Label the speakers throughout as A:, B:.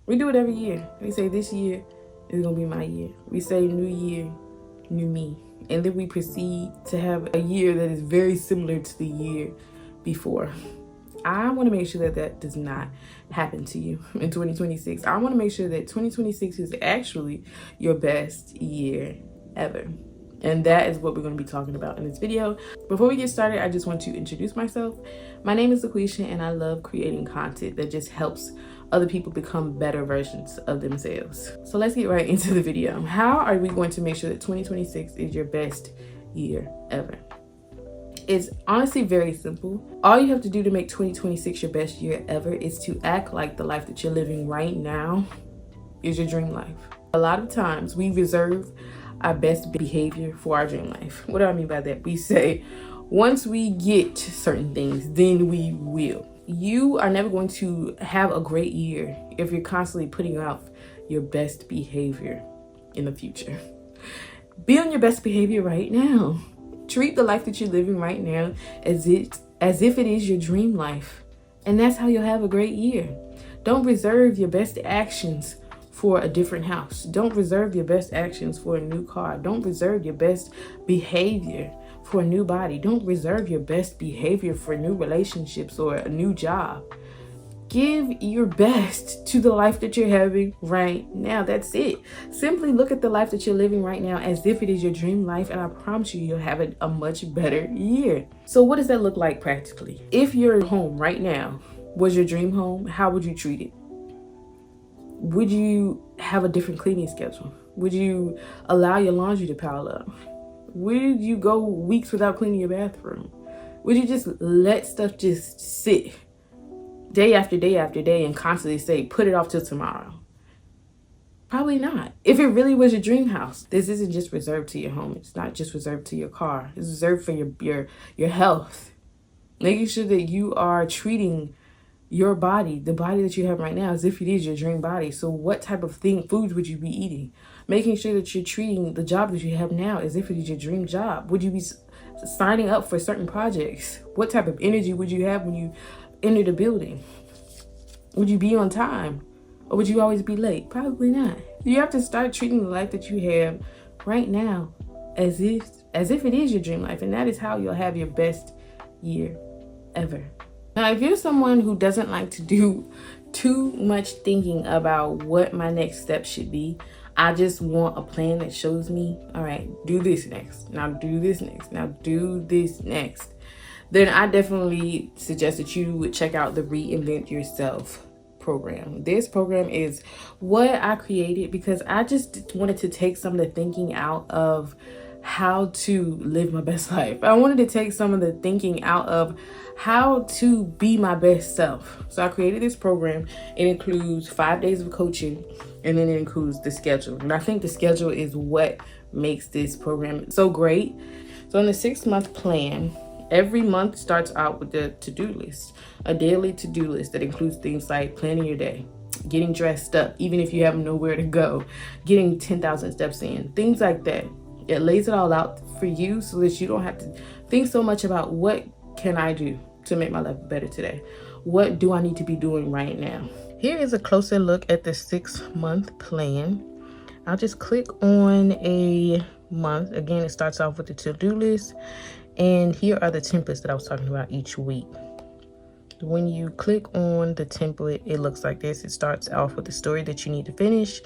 A: We do it every year. We say this year is gonna be my year. We say new year, new me. And then we proceed to have a year that is very similar to the year before. I want to make sure that that does not happen to you in 2026. I want to make sure that 2026 is actually your best year ever. And that is what we're going to be talking about in this video. Before we get started, I just want to introduce myself. My name is LaQuisha, and I love creating content that just helps other people become better versions of themselves. So let's get right into the video. How are we going to make sure that 2026 is your best year ever? It's honestly very simple. All you have to do to make 2026 your best year ever is to act like the life that you're living right now is your dream life. A lot of times we reserve our best behavior for our dream life. What do I mean by that? We say, once we get certain things, then we will. You are never going to have a great year if you're constantly putting out your best behavior in the future. Be on your best behavior right now. Treat the life that you're living right now as if it is your dream life. And that's how you'll have a great year. Don't reserve your best actions for a different house. Don't reserve your best actions for a new car. Don't reserve your best behavior for a new body. Don't reserve your best behavior for new relationships or a new job. Give your best to the life that you're having right now. That's it. Simply look at the life that you're living right now as if it is your dream life, and I promise you, you'll have a much better year. So what does that look like practically? If your home right now was your dream home, how would you treat it? Would you have a different cleaning schedule? Would you allow your laundry to pile up? Would you go weeks without cleaning your bathroom? Would you just let stuff just sit day after day after day and constantly say, put it off till tomorrow? Probably not. If it really was your dream house, this isn't just reserved to your home. It's not just reserved to your car. It's reserved for your health. Making sure that you are treating your body, the body that you have right now, as if it is your dream body. So what type of foods would you be eating? Making sure that you're treating the job that you have now as if it is your dream job. Would you be signing up for certain projects? What type of energy would you have when you enter the building? Would you be on time? Or would you always be late? Probably not. You have to start treating the life that you have right now as if it is your dream life. And that is how you'll have your best year ever. Now, if you're someone who doesn't like to do too much thinking about what my next step should be, I just want a plan that shows me, all right, do this next. Now do this next. Now do this next. Then I definitely suggest that you would check out the Reinvent Yourself program. This program is what I created because I just wanted to take some of the thinking out of how to live my best life. I wanted to take some of the thinking out of how to be my best self. So I created this program. It includes 5 days of coaching, and then it includes the schedule. And I think the schedule is what makes this program so great. So in the 6-month plan, every month starts out with the to-do list, a daily to-do list that includes things like planning your day, getting dressed up, even if you have nowhere to go, getting 10,000 steps in, things like that. It lays it all out for you so that you don't have to think so much about what can I do to make my life better today? What do I need to be doing right now? Here is a closer look at the 6-month plan. I'll just click on a month. Again, it starts off with the to-do list. And here are the templates that I was talking about each week. When you click on the template, it looks like this. It starts off with the story that you need to finish.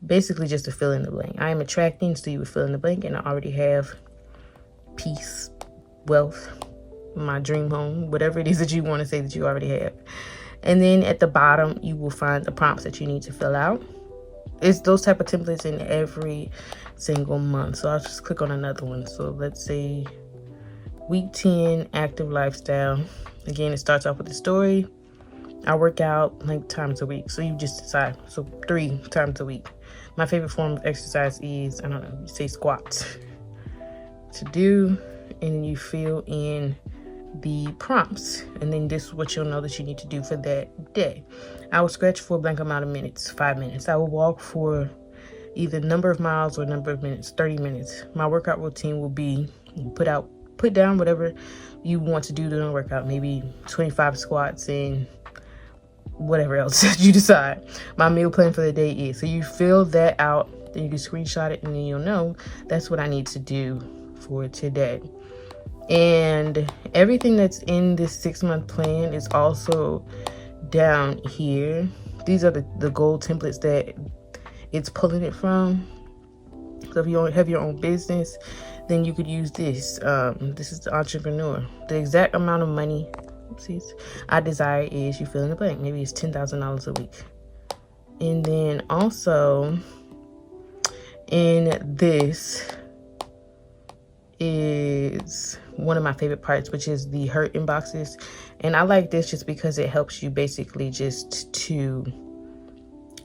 A: Basically just to fill in the blank. I am attracting, so you would fill in the blank, and I already have peace, wealth, my dream home, whatever it is that you want to say that you already have. And then at the bottom, you will find the prompts that you need to fill out. It's those type of templates in every single month. So I'll just click on another one. So let's say week 10, active lifestyle. Again, it starts off with the story. I work out like times a week. So you just decide. So 3 times a week. My favorite form of exercise is, I don't know, you say squats to do, and you fill in the prompts, and then this is what you'll know that you need to do for that day. I will stretch for a blank amount of minutes, 5 minutes. I will walk for either number of miles or number of minutes, 30 minutes. My workout routine will be put down whatever you want to do during the workout, maybe 25 squats and whatever else you decide my meal plan for the day is. So you fill that out, then you can screenshot it, and then you'll know that's what I need to do for today. And everything that's in this 6-month plan is also down here. These are the goal templates that it's pulling it from. So if you don't have your own business, then you could use this. This is the entrepreneur. The exact amount of money, oopsies, I desire is, you fill in the blank. Maybe it's $10,000 a week. And then also in this is one of my favorite parts, which is the hurt inboxes. And I like this just because it helps you basically just to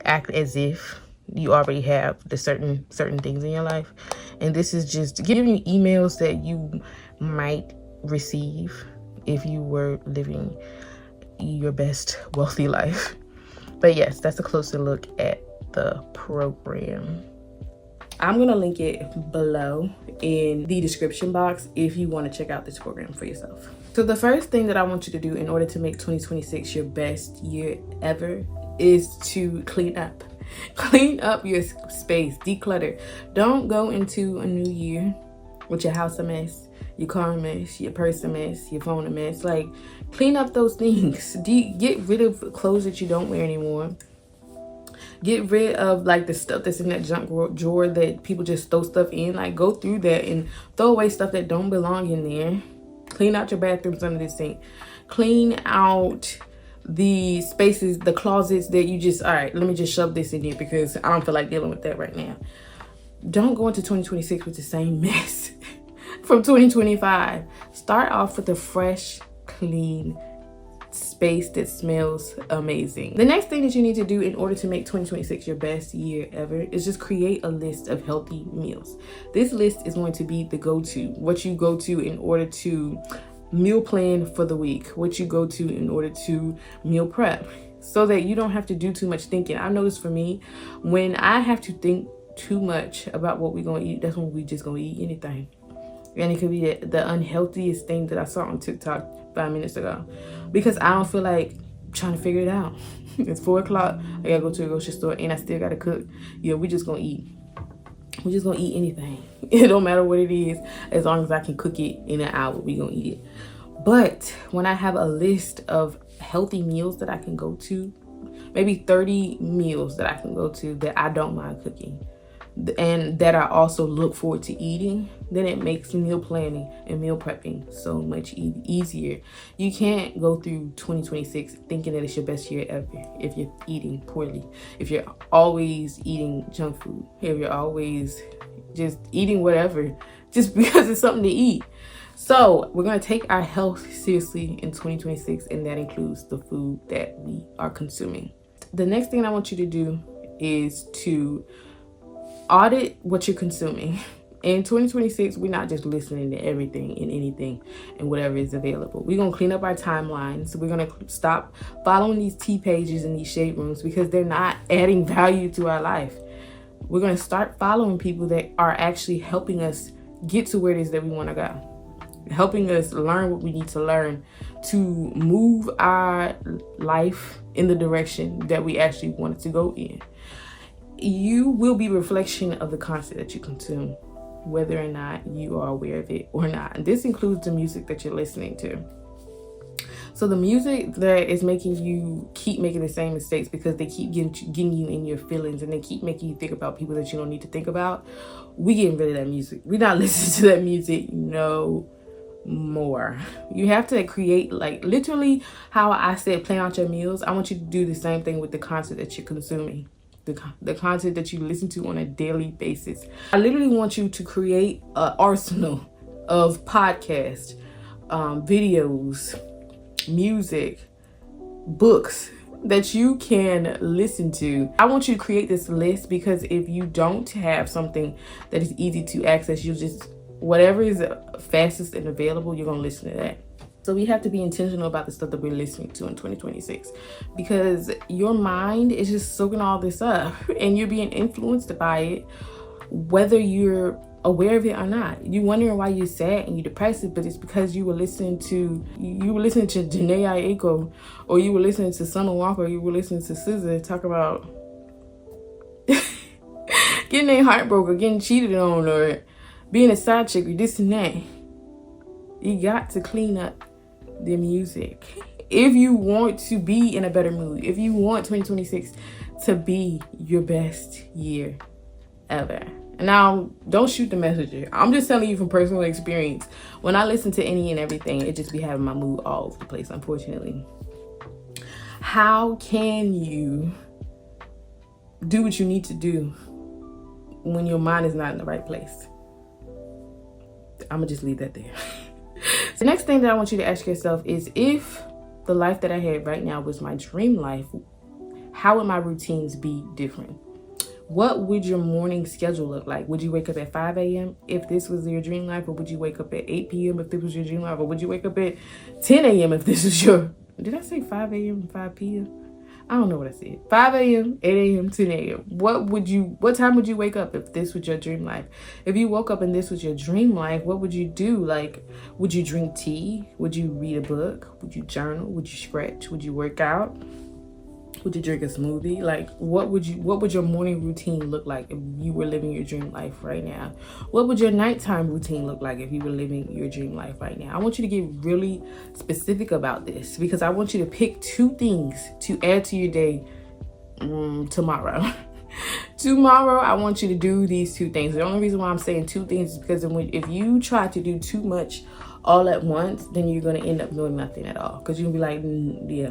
A: act as if you already have the certain things in your life. And this is just giving you emails that you might receive if you were living your best wealthy life. But yes, that's a closer look at the program. I'm gonna link it below in the description box if you want to check out this program for yourself. So the first thing that I want you to do in order to make 2026 your best year ever is to clean up. Clean up your space, declutter. Don't go into a new year with your house a mess, your car a mess, your purse a mess, your phone a mess. Like, clean up those things. Get rid of clothes that you don't wear anymore. Get rid of like the stuff that's in that junk drawer that people just throw stuff in. Like, go through that and throw away stuff that don't belong in there. Clean out your bathrooms under the sink. Clean out the spaces, the closets that you just, all right, let me just shove this in here because I don't feel like dealing with that right now. Don't go into 2026 with the same mess from 2025. Start off with a fresh, clean space that smells amazing. The next thing that you need to do in order to make 2026 your best year ever is just create a list of healthy meals. This list is going to be the go-to, what you go to in order to meal plan for the week, what you go to in order to meal prep, so that you don't have to do too much thinking. I noticed for me, when I have to think too much about what we're gonna eat, that's when we just gonna eat anything. And it could be the unhealthiest thing that I saw on TikTok 5 minutes ago, because I don't feel like trying to figure it out. It's 4 o'clock, I gotta go to the grocery store and I still gotta cook. Yeah, we just gonna eat. We're just gonna eat anything. It don't matter what it is, as long as I can cook it in an hour, we gonna eat it. But when I have a list of healthy meals that I can go to, maybe 30 meals that I can go to that I don't mind cooking and that I also look forward to eating, then it makes meal planning and meal prepping so much easier. You can't go through 2026 thinking that it's your best year ever if you're eating poorly, if you're always eating junk food, if you're always just eating whatever just because it's something to eat. So we're going to take our health seriously in 2026, and that includes the food that we are consuming. The next thing I want you to do is to audit what you're consuming. In 2026, we're not just listening to everything and anything and whatever is available. We're going to clean up our timelines. So we're going to stop following these tea pages and these shade rooms because they're not adding value to our life. We're going to start following people that are actually helping us get to where it is that we want to go, helping us learn what we need to learn to move our life in the direction that we actually want it to go in. You will be a reflection of the content that you consume, whether or not you are aware of it or not. And this includes the music that you're listening to. So the music that is making you keep making the same mistakes because they keep getting you in your feelings and they keep making you think about people that you don't need to think about, we getting rid of that music. We're not listening to that music no more. You have to create, like, literally how I said plan out your meals. I want you to do the same thing with the content that you're consuming, the content that you listen to on a daily basis. I literally want you to create an arsenal of podcasts, videos, music, books that you can listen to. I want you to create this list because if you don't have something that is easy to access, you just, whatever is fastest and available, you're going to listen to that. So we have to be intentional about the stuff that we're listening to in 2026 because your mind is just soaking all this up and you're being influenced by it, whether you're aware of it or not. You wondering why you're sad and you're depressed, but it's because you were listening to Janae Aiko, or you were listening to Summer Walker, or you were listening to SZA talk about getting their heart broke or getting cheated on or being a side chick or this and that. You got to clean up the music if you want to be in a better mood, if you want 2026 to be your best year ever. Now, don't shoot the messenger. I'm just telling you from personal experience. When I listen to any and everything, it just be having my mood all over the place, unfortunately. How can you do what you need to do when your mind is not in the right place? I'm gonna just leave that there. The next thing that I want you to ask yourself is, if the life that I had right now was my dream life, how would my routines be different? What would your morning schedule look like? Would you wake up at 5 a.m. if this was your dream life? Or would you wake up at 8 p.m. if this was your dream life? Or would you wake up at 10 a.m. if this was your... Did I say 5 a.m. and 5 p.m.? I don't know what I said. 5 a.m., 8 a.m., 10 a.m. What time would you wake up if this was your dream life? If you woke up and this was your dream life, what would you do? Like, would you drink tea? Would you read a book? Would you journal? Would you stretch? Would you work out? Would you drink a smoothie? Like, what would your morning routine look like if you were living your dream life right now? What would your nighttime routine look like if you were living your dream life right now? I want you to get really specific about this, because I want you to pick 2 things to add to your day tomorrow. Tomorrow, I want you to do these 2 things. The only reason why I'm saying 2 things is because if you try to do too much all at once, then you're going to end up doing nothing at all, because you'll be like, yeah,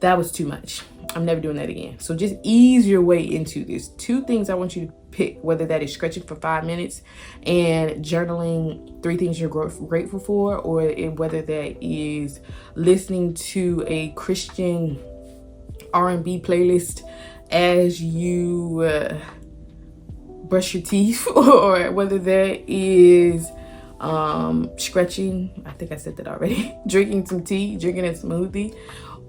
A: that was too much. I'm never doing that again. So just ease your way into this. 2 things I want you to pick, whether that is stretching for 5 minutes and journaling 3 things you're grateful for, or whether that is listening to a Christian R&B playlist as you brush your teeth, or whether that is stretching, I think I said that already, drinking some tea, drinking a smoothie,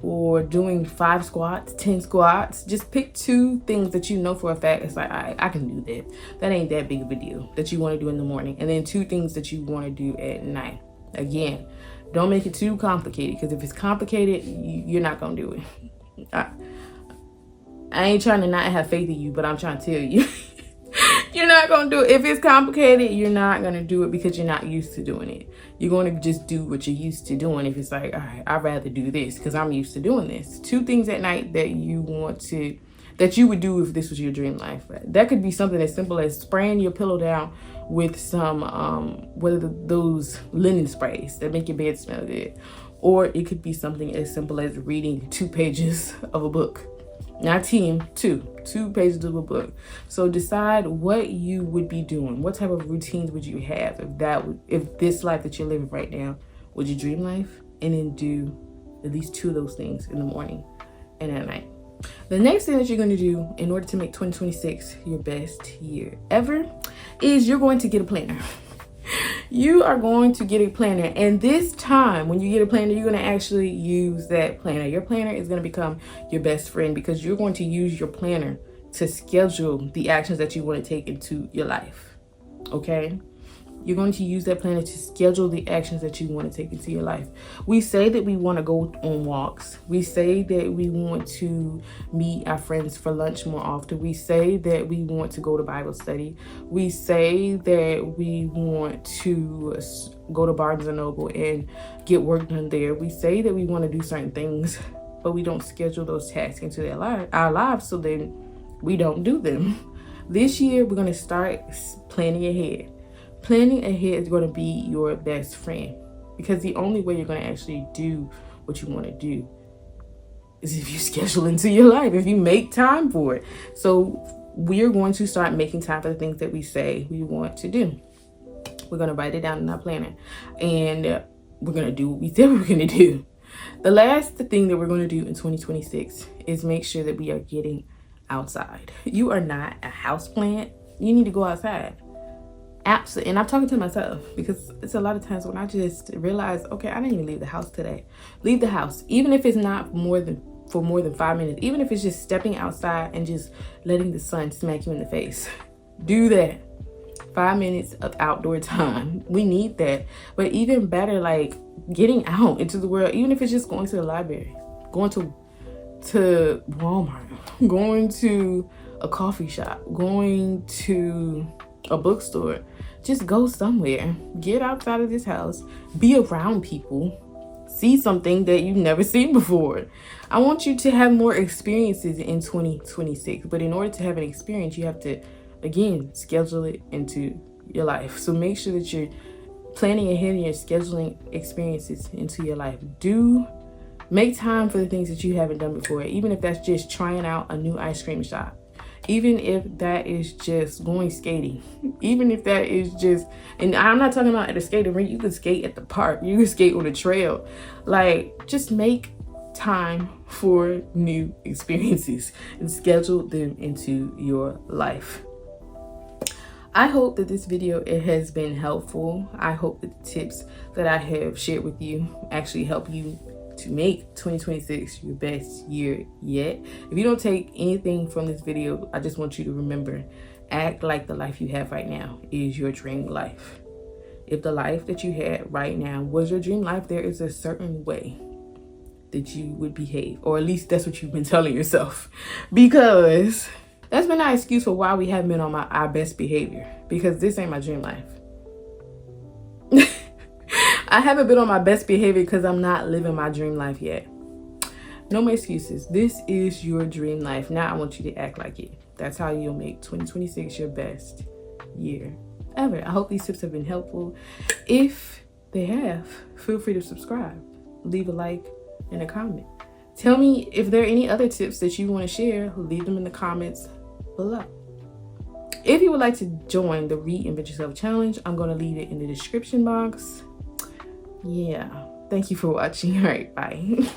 A: or doing 5 squats, 10 squats. Just pick 2 things that you know for a fact it's like, I can do that. That ain't that big of a deal, that you want to do in the morning. And then 2 things that you want to do at night. Again, don't make it too complicated, because if it's complicated, you're not going to do it. I ain't trying to not have faith in you, but I'm trying to tell you. You're not going to do it. If it's complicated, you're not going to do it because you're not used to doing it. You're going to just do what you're used to doing. If it's like, all right, I'd rather do this because I'm used to doing this. 2 things at night that you would do if this was your dream life. That could be something as simple as spraying your pillow down with some, those linen sprays that make your bed smell good. Or it could be something as simple as reading 2 pages of a book. Not 10, 2 pages of a book. So decide what you would be doing. What type of routines would you have if this life that you're living right now was your dream life, and then do at least 2 of those things in the morning and at night. The next thing that you're going to do in order to make 2026 your best year ever is you're going to get a planner. You are going to get a planner, and this time when you get a planner, you're going to actually use that planner. Your planner is going to become your best friend, because you're going to use your planner to schedule the actions that you want to take into your life. Okay? You're going to use that planner to schedule the actions that you want to take into your life. We say that we want to go on walks. We say that we want to meet our friends for lunch more often. We say that we want to go to Bible study. We say that we want to go to Barnes & Noble and get work done there. We say that we want to do certain things, but we don't schedule those tasks into our lives, so then we don't do them. This year, we're going to start planning ahead. Planning ahead is going to be your best friend, because the only way you're going to actually do what you want to do is if you schedule into your life, if you make time for it. So we're going to start making time for the things that we say we want to do. We're going to write it down in our planner, and we're going to do what we said we were going to do. The last thing that we're going to do in 2026 is make sure that we are getting outside. You are not a house plant. You need to go outside. Absolutely. And I'm talking to myself, because it's a lot of times when I just realize, okay, I didn't even leave the house today. Leave the house, even if it's not for more than 5 minutes, even if it's just stepping outside and just letting the sun smack you in the face. Do that. 5 minutes of outdoor time. We need that. But even better, like getting out into the world, even if it's just going to the library, going to Walmart, going to a coffee shop, going to a bookstore. Just go somewhere. Get outside of this house. Be around people. See something that you've never seen before. I want you to have more experiences in 2026. But in order to have an experience, you have to, again, schedule it into your life. So make sure that you're planning ahead and you're scheduling experiences into your life. Make time for the things that you haven't done before. Even if that's just trying out a new ice cream shop. Even if that is just going skating. Even if that is just, and I'm not talking about at a skating rink. You can skate at the park. You can skate on the trail. Like, just make time for new experiences and schedule them into your life. I hope that this video, it has been helpful. I hope that the tips that I have shared with you actually help you to make 2026 your best year yet. If you don't take anything from this video, I just want you to remember, act like the life you have right now is your dream life. If the life that you had right now was your dream life, there is a certain way that you would behave, or at least that's what you've been telling yourself, because that's been our excuse for why we haven't been on our best behavior, because this ain't my dream life. I haven't been on my best behavior because I'm not living my dream life yet. No more excuses. This is your dream life. Now I want you to act like it. That's how you'll make 2026 your best year ever. I hope these tips have been helpful. If they have, feel free to subscribe. Leave a like and a comment. Tell me if there are any other tips that you want to share. Leave them in the comments below. If you would like to join the Reinvent Yourself Challenge, I'm going to leave it in the description box. Yeah. Thank you for watching. All right. Bye.